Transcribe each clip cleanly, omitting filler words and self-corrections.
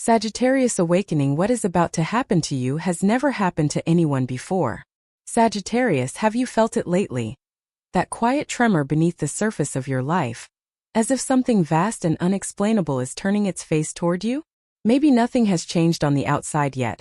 Sagittarius awakening. What is about to happen to you has never happened to anyone before. Sagittarius, have you felt it lately? That quiet tremor beneath the surface of your life, as if something vast and unexplainable is turning its face toward you? Maybe nothing has changed on the outside yet,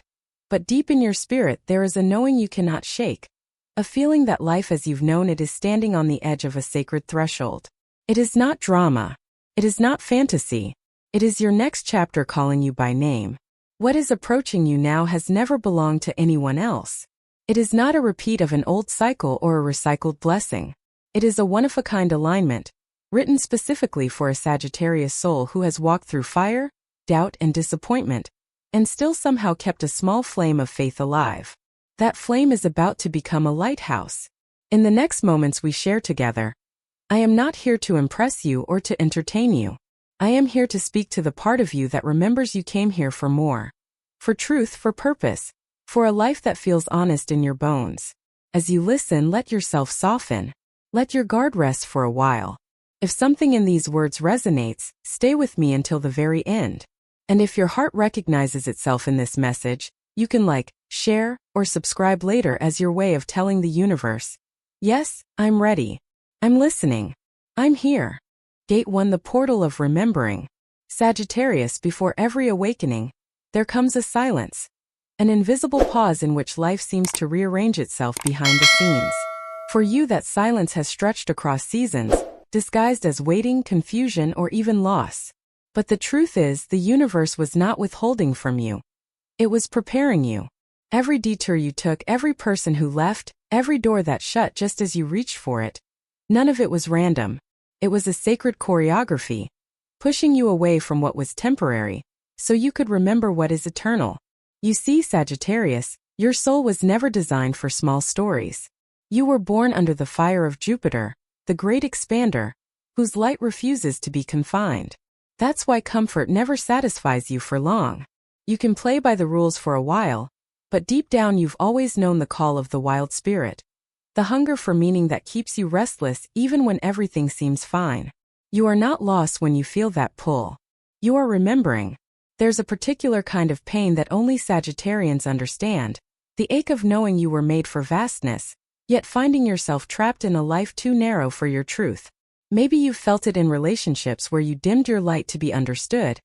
but deep in your spirit there is a knowing you cannot shake. A feeling that life as you've known it is standing on the edge of a sacred threshold. It is not drama. It is not fantasy. It is your next chapter calling you by name. What is approaching you now has never belonged to anyone else. It is not a repeat of an old cycle or a recycled blessing. It is a one-of-a-kind alignment, written specifically for a Sagittarius soul who has walked through fire, doubt, and disappointment, and still somehow kept a small flame of faith alive. That flame is about to become a lighthouse. In the next moments we share together, I am not here to impress you or to entertain you. I am here to speak to the part of you that remembers you came here for more. For truth, for purpose, for a life that feels honest in your bones. As you listen, let yourself soften. Let your guard rest for a while. If something in these words resonates, stay with me until the very end. And if your heart recognizes itself in this message, you can like, share, or subscribe later as your way of telling the universe, yes, I'm ready. I'm listening. I'm here. Gate 1, the portal of remembering. Sagittarius, before every awakening, there comes a silence. An invisible pause in which life seems to rearrange itself behind the scenes. For you, that silence has stretched across seasons, disguised as waiting, confusion, or even loss. But the truth is, the universe was not withholding from you. It was preparing you. Every detour you took, every person who left, every door that shut just as you reached for it, none of it was random. It was a sacred choreography, pushing you away from what was temporary, so you could remember what is eternal. You see, Sagittarius, your soul was never designed for small stories. You were born under the fire of Jupiter, the great expander, whose light refuses to be confined. That's why comfort never satisfies you for long. You can play by the rules for a while, but deep down you've always known the call of the wild spirit. The hunger for meaning that keeps you restless even when everything seems fine. You are not lost when you feel that pull. You are remembering. There's a particular kind of pain that only Sagittarians understand, the ache of knowing you were made for vastness, yet finding yourself trapped in a life too narrow for your truth. Maybe you've felt it in relationships where you dimmed your light to be understood,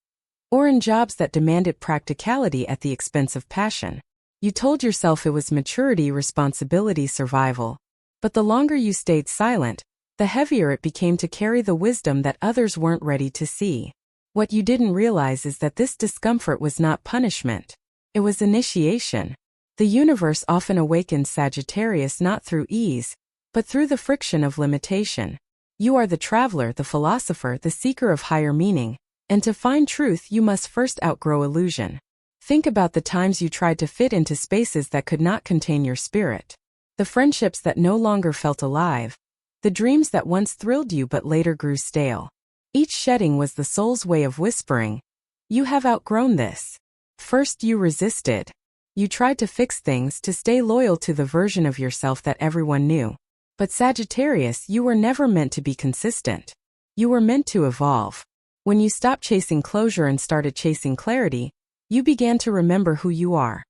or in jobs that demanded practicality at the expense of passion. You told yourself it was maturity, responsibility, survival. But the longer you stayed silent, the heavier it became to carry the wisdom that others weren't ready to see. What you didn't realize is that this discomfort was not punishment. It was initiation. The universe often awakens Sagittarius not through ease, but through the friction of limitation. You are the traveler, the philosopher, the seeker of higher meaning, and to find truth you must first outgrow illusion. Think about the times you tried to fit into spaces that could not contain your spirit. The friendships that no longer felt alive. The dreams that once thrilled you but later grew stale. Each shedding was the soul's way of whispering, you have outgrown this. First you resisted. You tried to fix things, to stay loyal to the version of yourself that everyone knew. But Sagittarius, you were never meant to be consistent. You were meant to evolve. When you stopped chasing closure and started chasing clarity, you began to remember who you are.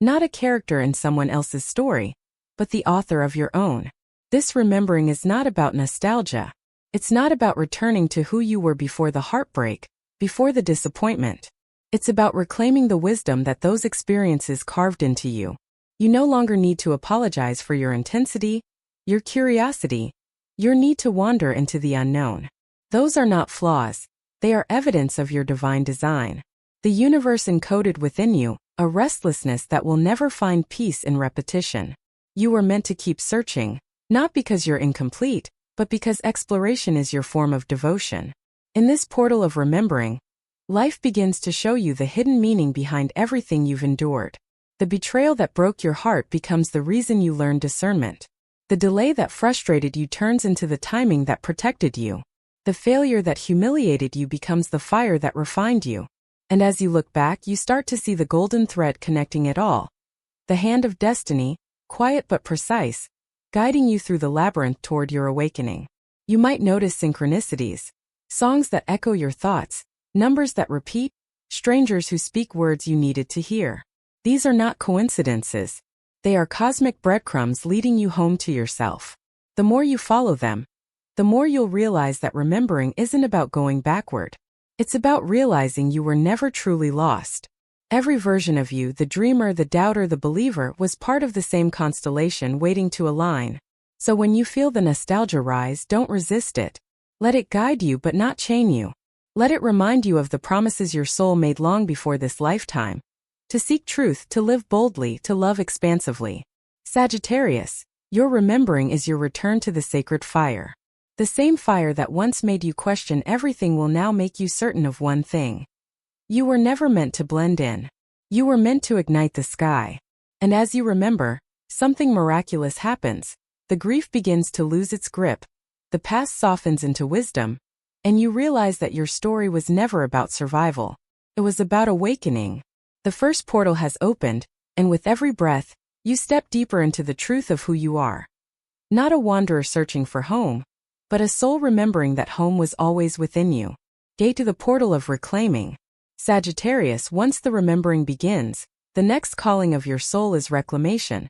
Not a character in someone else's story, but the author of your own. This remembering is not about nostalgia. It's not about returning to who you were before the heartbreak, before the disappointment. It's about reclaiming the wisdom that those experiences carved into you. You no longer need to apologize for your intensity, your curiosity, your need to wander into the unknown. Those are not flaws. They are evidence of your divine design. The universe encoded within you, a restlessness that will never find peace in repetition. You were meant to keep searching, not because you're incomplete, but because exploration is your form of devotion. In this portal of remembering, life begins to show you the hidden meaning behind everything you've endured. The betrayal that broke your heart becomes the reason you learn discernment. The delay that frustrated you turns into the timing that protected you. The failure that humiliated you becomes the fire that refined you. And as you look back, you start to see the golden thread connecting it all. The hand of destiny, quiet but precise, guiding you through the labyrinth toward your awakening. You might notice synchronicities, songs that echo your thoughts, numbers that repeat, strangers who speak words you needed to hear. These are not coincidences. They are cosmic breadcrumbs leading you home to yourself. The more you follow them, the more you'll realize that remembering isn't about going backward. It's about realizing you were never truly lost. Every version of you, the dreamer, the doubter, the believer, was part of the same constellation waiting to align. So when you feel the nostalgia rise, don't resist it. Let it guide you but not chain you. Let it remind you of the promises your soul made long before this lifetime. To seek truth, to live boldly, to love expansively. Sagittarius, your remembering is your return to the sacred fire. The same fire that once made you question everything will now make you certain of one thing. You were never meant to blend in. You were meant to ignite the sky. And as you remember, something miraculous happens. The grief begins to lose its grip. The past softens into wisdom. And you realize that your story was never about survival. It was about awakening. The first portal has opened, and with every breath, you step deeper into the truth of who you are. Not a wanderer searching for home, but a soul remembering that home was always within you. Gate to the portal of reclaiming. Sagittarius, once the remembering begins, the next calling of your soul is reclamation.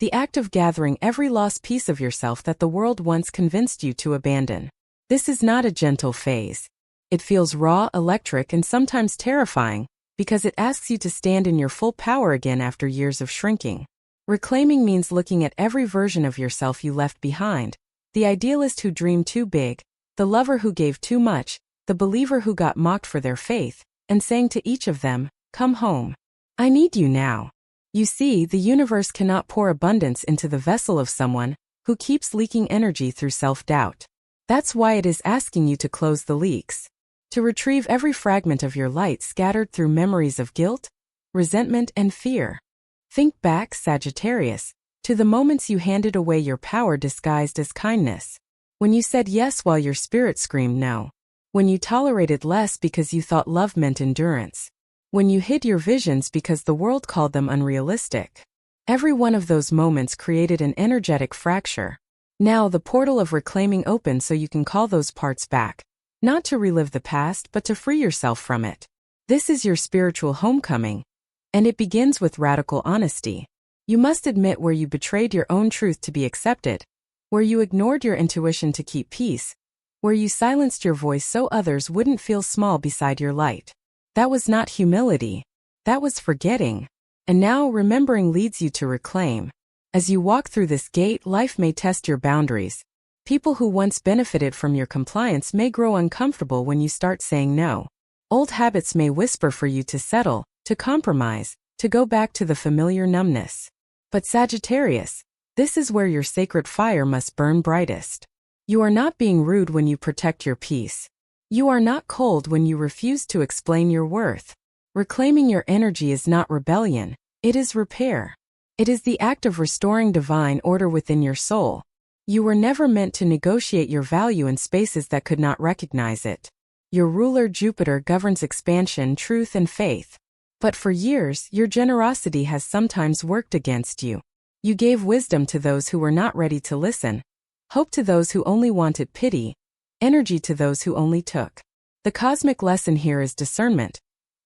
The act of gathering every lost piece of yourself that the world once convinced you to abandon. This is not a gentle phase. It feels raw, electric, and sometimes terrifying, because it asks you to stand in your full power again after years of shrinking. Reclaiming means looking at every version of yourself you left behind. The idealist who dreamed too big, the lover who gave too much, the believer who got mocked for their faith, and saying to each of them, "Come home. I need you now." You see, the universe cannot pour abundance into the vessel of someone who keeps leaking energy through self-doubt. That's why it is asking you to close the leaks. To retrieve every fragment of your light scattered through memories of guilt, resentment, and fear. Think back, Sagittarius, to the moments you handed away your power disguised as kindness. When you said yes while your spirit screamed no. When you tolerated less because you thought love meant endurance. When you hid your visions because the world called them unrealistic. Every one of those moments created an energetic fracture. Now the portal of reclaiming opens so you can call those parts back. Not to relive the past, but to free yourself from it. This is your spiritual homecoming. And it begins with radical honesty. You must admit where you betrayed your own truth to be accepted. Where you ignored your intuition to keep peace. Where you silenced your voice so others wouldn't feel small beside your light. That was not humility. That was forgetting. And now remembering leads you to reclaim. As you walk through this gate, life may test your boundaries. People who once benefited from your compliance may grow uncomfortable when you start saying no. Old habits may whisper for you to settle, to compromise, to go back to the familiar numbness. But Sagittarius, this is where your sacred fire must burn brightest. You are not being rude when you protect your peace. You are not cold when you refuse to explain your worth. Reclaiming your energy is not rebellion, it is repair. It is the act of restoring divine order within your soul. You were never meant to negotiate your value in spaces that could not recognize it. Your ruler Jupiter governs expansion, truth, and faith. But for years, your generosity has sometimes worked against you. You gave wisdom to those who were not ready to listen. Hope to those who only wanted pity, energy to those who only took. The cosmic lesson here is discernment,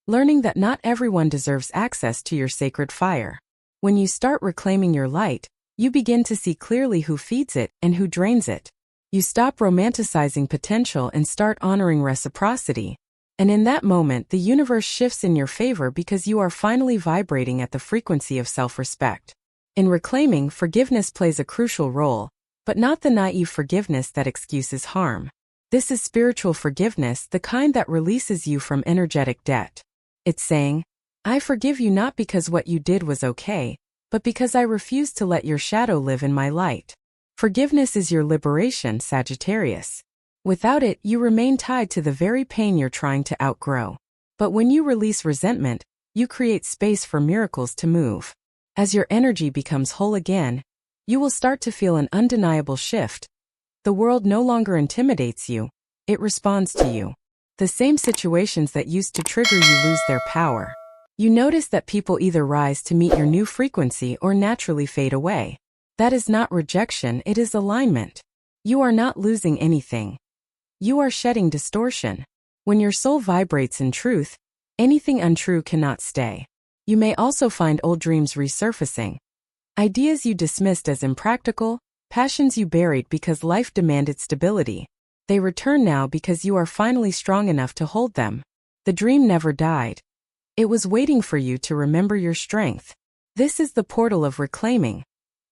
learning that not everyone deserves access to your sacred fire. When you start reclaiming your light, you begin to see clearly who feeds it and who drains it. You stop romanticizing potential and start honoring reciprocity. And in that moment, the universe shifts in your favor because you are finally vibrating at the frequency of self-respect. In reclaiming, forgiveness plays a crucial role, but not the naive forgiveness that excuses harm. This is spiritual forgiveness, the kind that releases you from energetic debt. It's saying, I forgive you not because what you did was okay, but because I refuse to let your shadow live in my light. Forgiveness is your liberation, Sagittarius. Without it, you remain tied to the very pain you're trying to outgrow. But when you release resentment, you create space for miracles to move. As your energy becomes whole again, you will start to feel an undeniable shift. The world no longer intimidates you, it responds to you. The same situations that used to trigger you lose their power. You notice that people either rise to meet your new frequency or naturally fade away. That is not rejection, it is alignment. You are not losing anything. You are shedding distortion. When your soul vibrates in truth, Anything untrue cannot stay. You may also find old dreams resurfacing. Ideas you dismissed as impractical, passions you buried because life demanded stability. They return now because you are finally strong enough to hold them. The dream never died. It was waiting for you to remember your strength. This is the portal of reclaiming,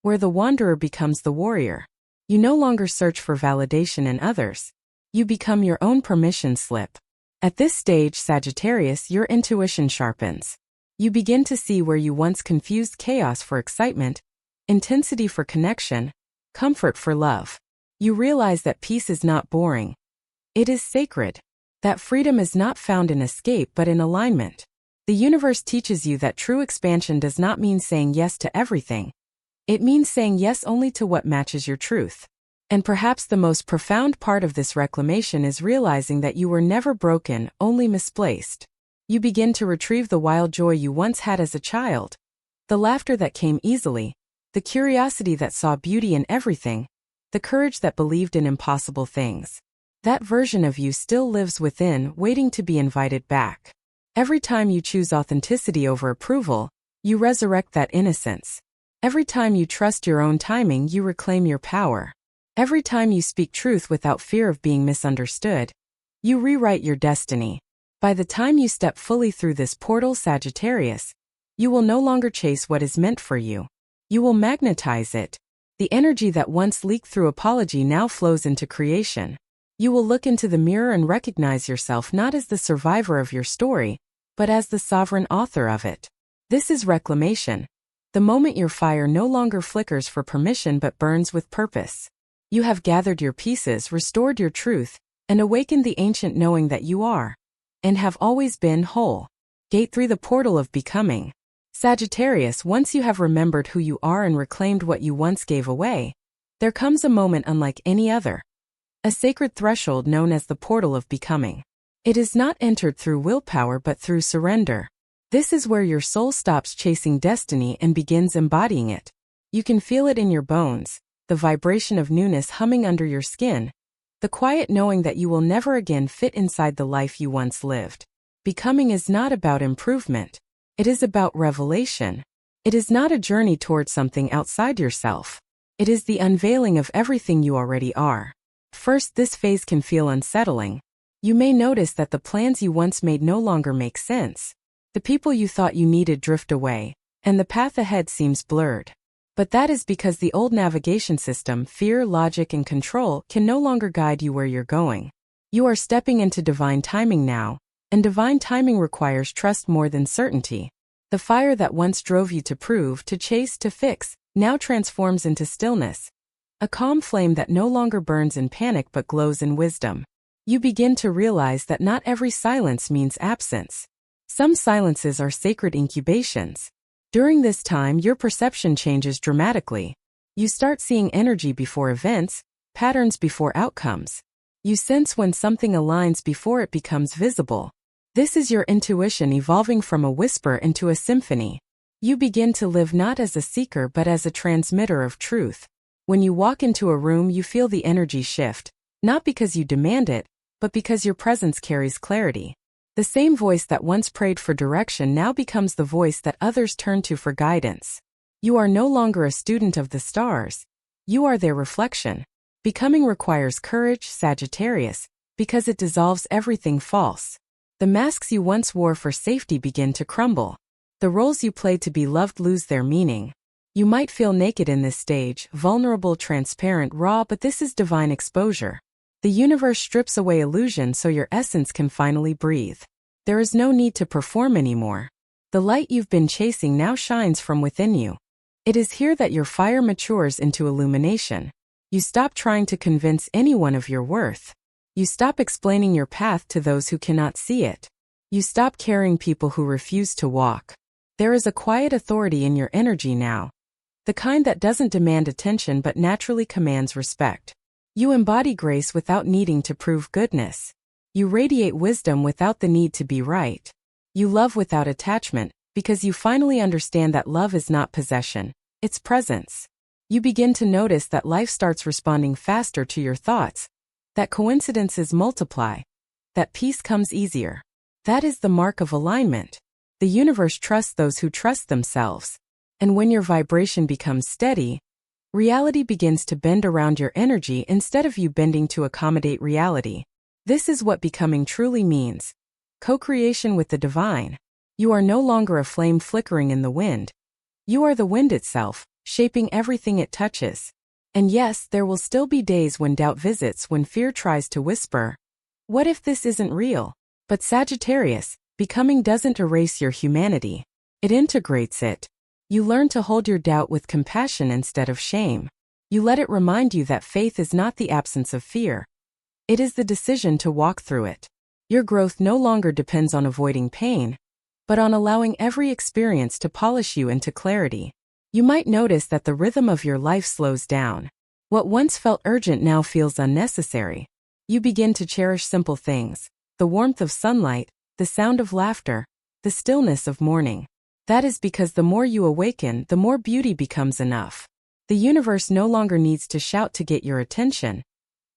where the wanderer becomes the warrior. You no longer search for validation in others. You become your own permission slip. At this stage, Sagittarius, your intuition sharpens. You begin to see where you once confused chaos for excitement, intensity for connection, comfort for love. You realize that peace is not boring. It is sacred. That freedom is not found in escape but in alignment. The universe teaches you that true expansion does not mean saying yes to everything. It means saying yes only to what matches your truth. And perhaps the most profound part of this reclamation is realizing that you were never broken, only misplaced. You begin to retrieve the wild joy you once had as a child. The laughter that came easily, the curiosity that saw beauty in everything, the courage that believed in impossible things. That version of you still lives within, waiting to be invited back. Every time you choose authenticity over approval, you resurrect that innocence. Every time you trust your own timing, you reclaim your power. Every time you speak truth without fear of being misunderstood, you rewrite your destiny. By the time you step fully through this portal, Sagittarius, you will no longer chase what is meant for you. You will magnetize it. The energy that once leaked through apology now flows into creation. You will look into the mirror and recognize yourself not as the survivor of your story, but as the sovereign author of it. This is reclamation. The moment your fire no longer flickers for permission but burns with purpose. You have gathered your pieces, restored your truth, and awakened the ancient knowing that you are, and have always been, whole. Gate through the portal of becoming. Sagittarius, once you have remembered who you are and reclaimed what you once gave away, there comes a moment unlike any other. A sacred threshold known as the portal of becoming. It is not entered through willpower but through surrender. This is where your soul stops chasing destiny and begins embodying it. You can feel it in your bones, the vibration of newness humming under your skin, the quiet knowing that you will never again fit inside the life you once lived. Becoming is not about improvement. It is about revelation. It is not a journey towards something outside yourself. It is the unveiling of everything you already are. First, this phase can feel unsettling. You may notice that the plans you once made no longer make sense. The people you thought you needed drift away, and the path ahead seems blurred. But that is because the old navigation system, fear, logic, and control, can no longer guide you where you're going. You are stepping into divine timing now, and divine timing requires trust more than certainty. The fire that once drove you to prove, to chase, to fix, now transforms into stillness. A calm flame that no longer burns in panic but glows in wisdom. You begin to realize that not every silence means absence. Some silences are sacred incubations. During this time, your perception changes dramatically. You start seeing energy before events, patterns before outcomes. You sense when something aligns before it becomes visible. This is your intuition evolving from a whisper into a symphony. You begin to live not as a seeker but as a transmitter of truth. When you walk into a room, you feel the energy shift, not because you demand it, but because your presence carries clarity. The same voice that once prayed for direction now becomes the voice that others turn to for guidance. You are no longer a student of the stars. You are their reflection. Becoming requires courage, Sagittarius, because it dissolves everything false. The masks you once wore for safety begin to crumble. The roles you played to be loved lose their meaning. You might feel naked in this stage, vulnerable, transparent, raw, but this is divine exposure. The universe strips away illusion so your essence can finally breathe. There is no need to perform anymore. The light you've been chasing now shines from within you. It is here that your fire matures into illumination. You stop trying to convince anyone of your worth. You stop explaining your path to those who cannot see it. You stop carrying people who refuse to walk. There is a quiet authority in your energy now. The kind that doesn't demand attention but naturally commands respect. You embody grace without needing to prove goodness. You radiate wisdom without the need to be right. You love without attachment, because you finally understand that love is not possession, it's presence. You begin to notice that life starts responding faster to your thoughts, that coincidences multiply, that peace comes easier. That is the mark of alignment. The universe trusts those who trust themselves. And when your vibration becomes steady, reality begins to bend around your energy instead of you bending to accommodate reality. This is what becoming truly means. Co-creation with the divine. You are no longer a flame flickering in the wind. You are the wind itself, shaping everything it touches. And yes, there will still be days when doubt visits, when fear tries to whisper, "What if this isn't real?" But Sagittarius, becoming doesn't erase your humanity. It integrates it. You learn to hold your doubt with compassion instead of shame. You let it remind you that faith is not the absence of fear. It is the decision to walk through it. Your growth no longer depends on avoiding pain, but on allowing every experience to polish you into clarity. You might notice that the rhythm of your life slows down. What once felt urgent now feels unnecessary. You begin to cherish simple things, the warmth of sunlight, the sound of laughter, the stillness of morning. That is because the more you awaken, the more beauty becomes enough. The universe no longer needs to shout to get your attention.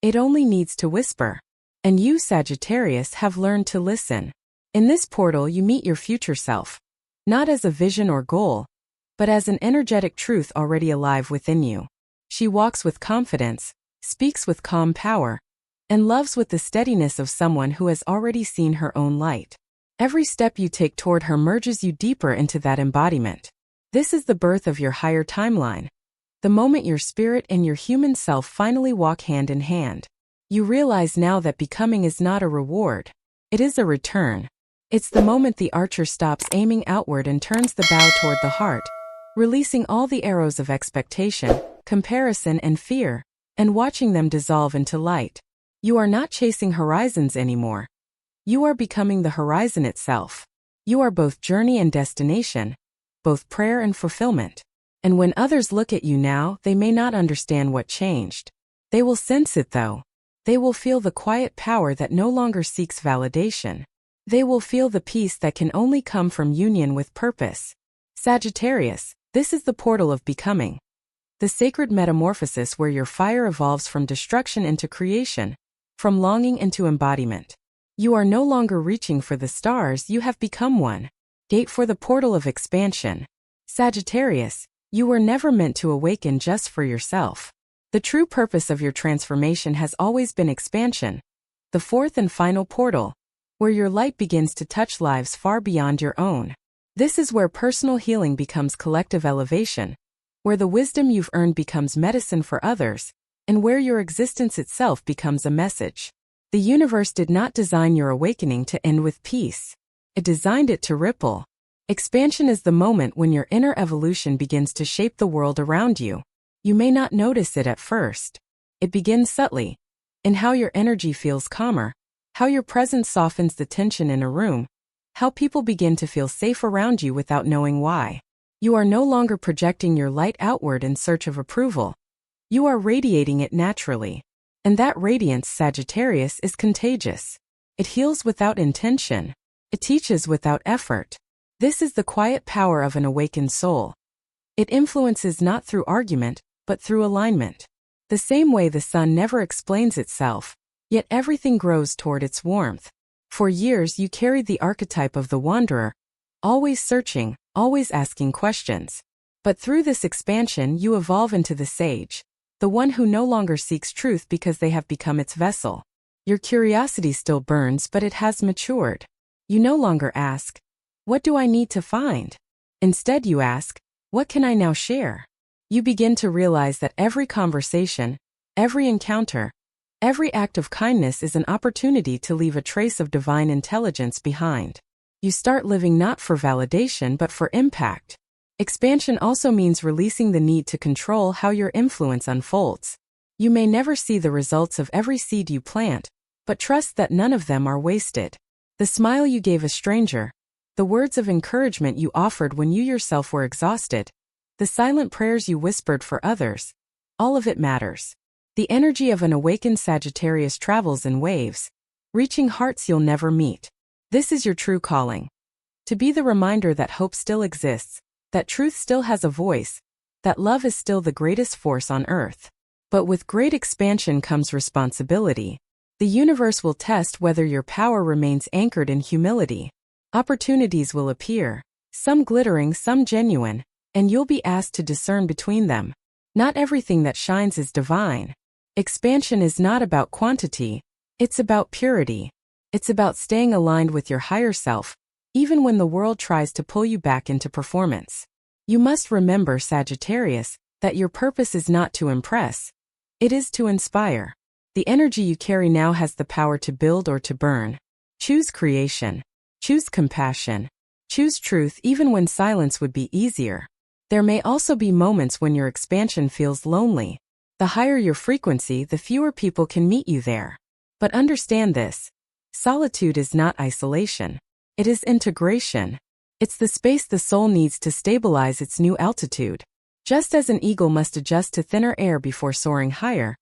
It only needs to whisper. And you, Sagittarius, have learned to listen. In this portal, you meet your future self. Not as a vision or goal, but as an energetic truth already alive within you. She walks with confidence, speaks with calm power, and loves with the steadiness of someone who has already seen her own light. Every step you take toward her merges you deeper into that embodiment. This is the birth of your higher timeline. The moment your spirit and your human self finally walk hand in hand. You realize now that becoming is not a reward. It is a return. It's the moment the archer stops aiming outward and turns the bow toward the heart, releasing all the arrows of expectation, comparison, and fear, and watching them dissolve into light. You are not chasing horizons anymore. You are becoming the horizon itself. You are both journey and destination, both prayer and fulfillment. And when others look at you now, they may not understand what changed. They will sense it though. They will feel the quiet power that no longer seeks validation. They will feel the peace that can only come from union with purpose. Sagittarius, this is the portal of becoming. The sacred metamorphosis where your fire evolves from destruction into creation, from longing into embodiment. You are no longer reaching for the stars, you have become one. Gate for the portal of expansion. Sagittarius, you were never meant to awaken just for yourself. The true purpose of your transformation has always been expansion. The fourth and final portal, where your light begins to touch lives far beyond your own. This is where personal healing becomes collective elevation, where the wisdom you've earned becomes medicine for others, and where your existence itself becomes a message. The universe did not design your awakening to end with peace. It designed it to ripple. Expansion is the moment when your inner evolution begins to shape the world around you. You may not notice it at first. It begins subtly, in how your energy feels calmer, how your presence softens the tension in a room, how people begin to feel safe around you without knowing why. You are no longer projecting your light outward in search of approval. You are radiating it naturally. And that radiance, Sagittarius, is contagious. It heals without intention. It teaches without effort. This is the quiet power of an awakened soul. It influences not through argument, but through alignment. The same way the sun never explains itself, yet everything grows toward its warmth. For years you carried the archetype of the wanderer, always searching, always asking questions. But through this expansion you evolve into the sage, the one who no longer seeks truth because they have become its vessel. Your curiosity still burns, but it has matured. You no longer ask, "What do I need to find?" Instead you ask, "What can I now share?" You begin to realize that every conversation, every encounter, every act of kindness is an opportunity to leave a trace of divine intelligence behind. You start living not for validation but for impact. Expansion also means releasing the need to control how your influence unfolds. You may never see the results of every seed you plant, but trust that none of them are wasted. The smile you gave a stranger, the words of encouragement you offered when you yourself were exhausted, the silent prayers you whispered for others, all of it matters. The energy of an awakened Sagittarius travels in waves, reaching hearts you'll never meet. This is your true calling. To be the reminder that hope still exists, that truth still has a voice, that love is still the greatest force on earth. But with great expansion comes responsibility. The universe will test whether your power remains anchored in humility. Opportunities will appear, some glittering, some genuine, and you'll be asked to discern between them. Not everything that shines is divine. Expansion is not about quantity, it's about purity. It's about staying aligned with your higher self, even when the world tries to pull you back into performance. You must remember, Sagittarius, that your purpose is not to impress. It is to inspire. The energy you carry now has the power to build or to burn. Choose creation. Choose compassion. Choose truth even when silence would be easier. There may also be moments when your expansion feels lonely. The higher your frequency, the fewer people can meet you there. But understand this. Solitude is not isolation. It is integration. It's the space the soul needs to stabilize its new altitude. Just as an eagle must adjust to thinner air before soaring higher,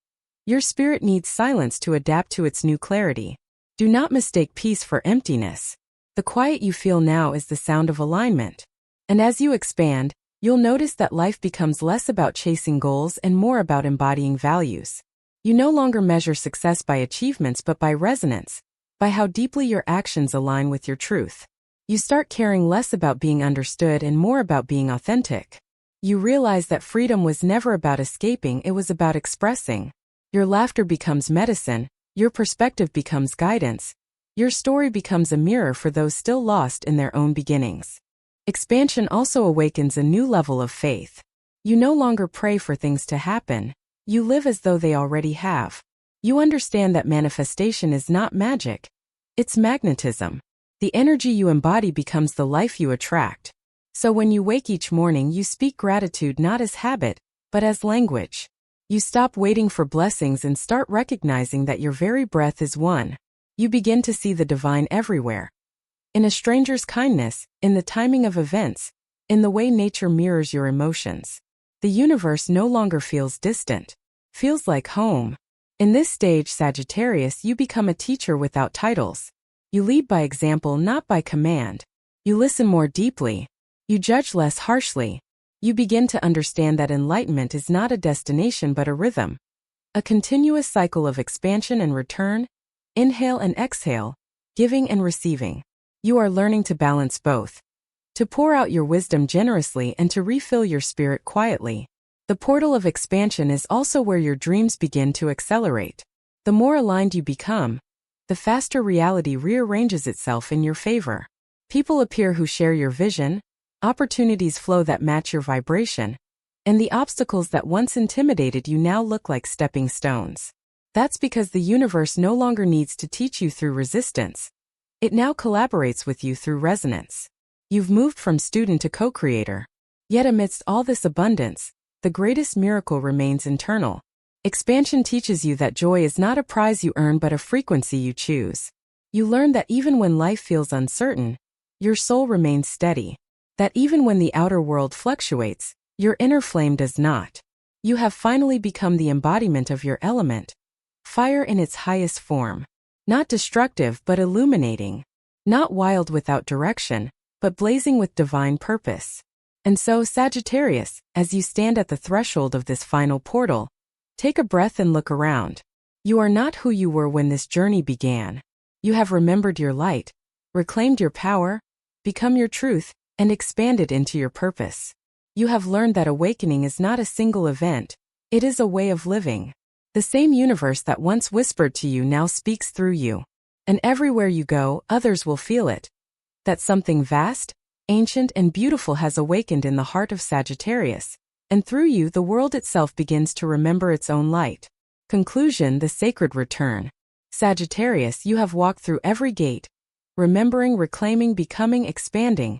your spirit needs silence to adapt to its new clarity. Do not mistake peace for emptiness. The quiet you feel now is the sound of alignment. And as you expand, you'll notice that life becomes less about chasing goals and more about embodying values. You no longer measure success by achievements but by resonance, by how deeply your actions align with your truth. You start caring less about being understood and more about being authentic. You realize that freedom was never about escaping, it was about expressing. Your laughter becomes medicine, your perspective becomes guidance, your story becomes a mirror for those still lost in their own beginnings. Expansion also awakens a new level of faith. You no longer pray for things to happen, you live as though they already have. You understand that manifestation is not magic, it's magnetism. The energy you embody becomes the life you attract. So when you wake each morning, you speak gratitude not as habit, but as language. You stop waiting for blessings and start recognizing that your very breath is one. You begin to see the divine everywhere. In a stranger's kindness, in the timing of events, in the way nature mirrors your emotions. The universe no longer feels distant, feels like home. In this stage, Sagittarius, you become a teacher without titles. You lead by example, not by command. You listen more deeply. You judge less harshly. You begin to understand that enlightenment is not a destination but a rhythm. A continuous cycle of expansion and return, inhale and exhale, giving and receiving. You are learning to balance both. To pour out your wisdom generously and to refill your spirit quietly. The portal of expansion is also where your dreams begin to accelerate. The more aligned you become, the faster reality rearranges itself in your favor. People appear who share your vision, opportunities flow that match your vibration, and the obstacles that once intimidated you now look like stepping stones. That's because the universe no longer needs to teach you through resistance. It now collaborates with you through resonance. You've moved from student to co-creator. Yet amidst all this abundance, the greatest miracle remains internal. Expansion teaches you that joy is not a prize you earn but a frequency you choose. You learn that even when life feels uncertain, your soul remains steady. That even when the outer world fluctuates, your inner flame does not. You have finally become the embodiment of your element. Fire in its highest form. Not destructive but illuminating. Not wild without direction, but blazing with divine purpose. And so, Sagittarius, as you stand at the threshold of this final portal, take a breath and look around. You are not who you were when this journey began. You have remembered your light, reclaimed your power, become your truth, and expanded into your purpose. You have learned that awakening is not a single event, it is a way of living. The same universe that once whispered to you now speaks through you. And everywhere you go, others will feel it. That something vast, ancient, and beautiful has awakened in the heart of Sagittarius, and through you the world itself begins to remember its own light. Conclusion: the sacred return. Sagittarius, you have walked through every gate, remembering, reclaiming, becoming, expanding.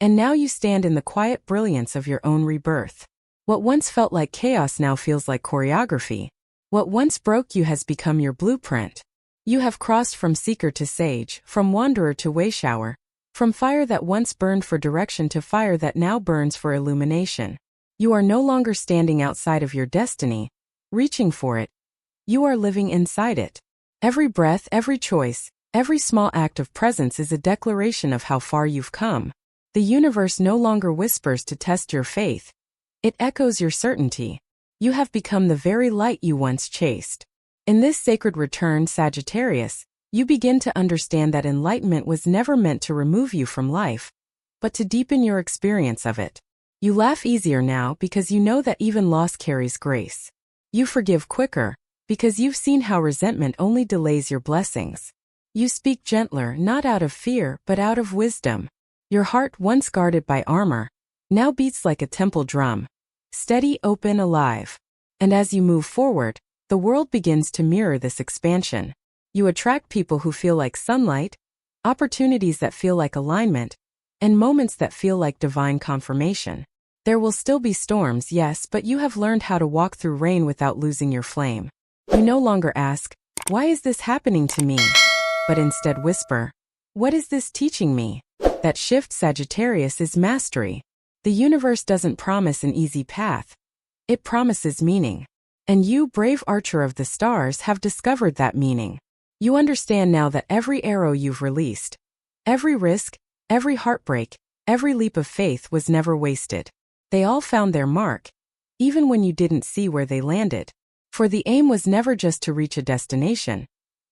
And now you stand in the quiet brilliance of your own rebirth. What once felt like chaos now feels like choreography. What once broke you has become your blueprint. You have crossed from seeker to sage, from wanderer to wayshower, from fire that once burned for direction to fire that now burns for illumination. You are no longer standing outside of your destiny, reaching for it. You are living inside it. Every breath, every choice, every small act of presence is a declaration of how far you've come. The universe no longer whispers to test your faith. It echoes your certainty. You have become the very light you once chased. In this sacred return, Sagittarius, you begin to understand that enlightenment was never meant to remove you from life, but to deepen your experience of it. You laugh easier now because you know that even loss carries grace. You forgive quicker because you've seen how resentment only delays your blessings. You speak gentler not out of fear but out of wisdom. Your heart, once guarded by armor, now beats like a temple drum, steady, open, alive. And as you move forward, the world begins to mirror this expansion. You attract people who feel like sunlight, opportunities that feel like alignment, and moments that feel like divine confirmation. There will still be storms, yes, but you have learned how to walk through rain without losing your flame. You no longer ask, "Why is this happening to me?" but instead whisper, "What is this teaching me?" That shift, Sagittarius, is mastery. The universe doesn't promise an easy path. It promises meaning. And you, brave archer of the stars, have discovered that meaning. You understand now that every arrow you've released, every risk, every heartbreak, every leap of faith was never wasted. They all found their mark, even when you didn't see where they landed. For the aim was never just to reach a destination.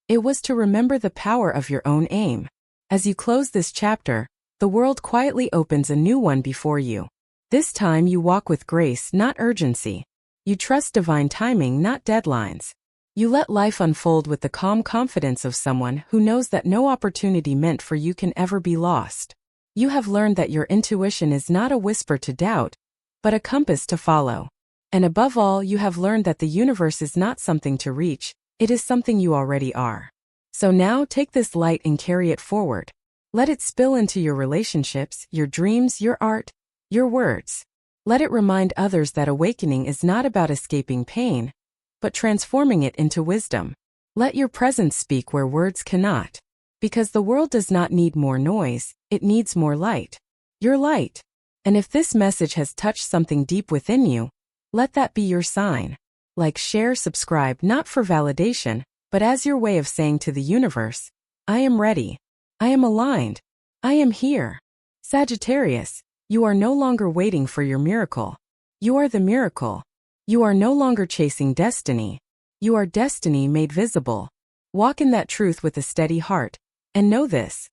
It was to remember the power of your own aim. As you close this chapter, the world quietly opens a new one before you. This time you walk with grace, not urgency. You trust divine timing, not deadlines. You let life unfold with the calm confidence of someone who knows that no opportunity meant for you can ever be lost. You have learned that your intuition is not a whisper to doubt, but a compass to follow. And above all, you have learned that the universe is not something to reach, it is something you already are. So now take this light and carry it forward. Let it spill into your relationships, your dreams, your art, your words. Let it remind others that awakening is not about escaping pain, but transforming it into wisdom. Let your presence speak where words cannot. Because the world does not need more noise, it needs more light. Your light. And if this message has touched something deep within you, let that be your sign. Like, share, subscribe, not for validation, but as your way of saying to the universe, "I am ready. I am aligned. I am here." Sagittarius, you are no longer waiting for your miracle. You are the miracle. You are no longer chasing destiny. You are destiny made visible. Walk in that truth with a steady heart. And know this: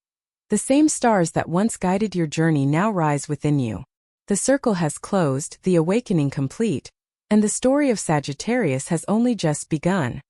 the same stars that once guided your journey now rise within you. The circle has closed, the awakening complete, and the story of Sagittarius has only just begun.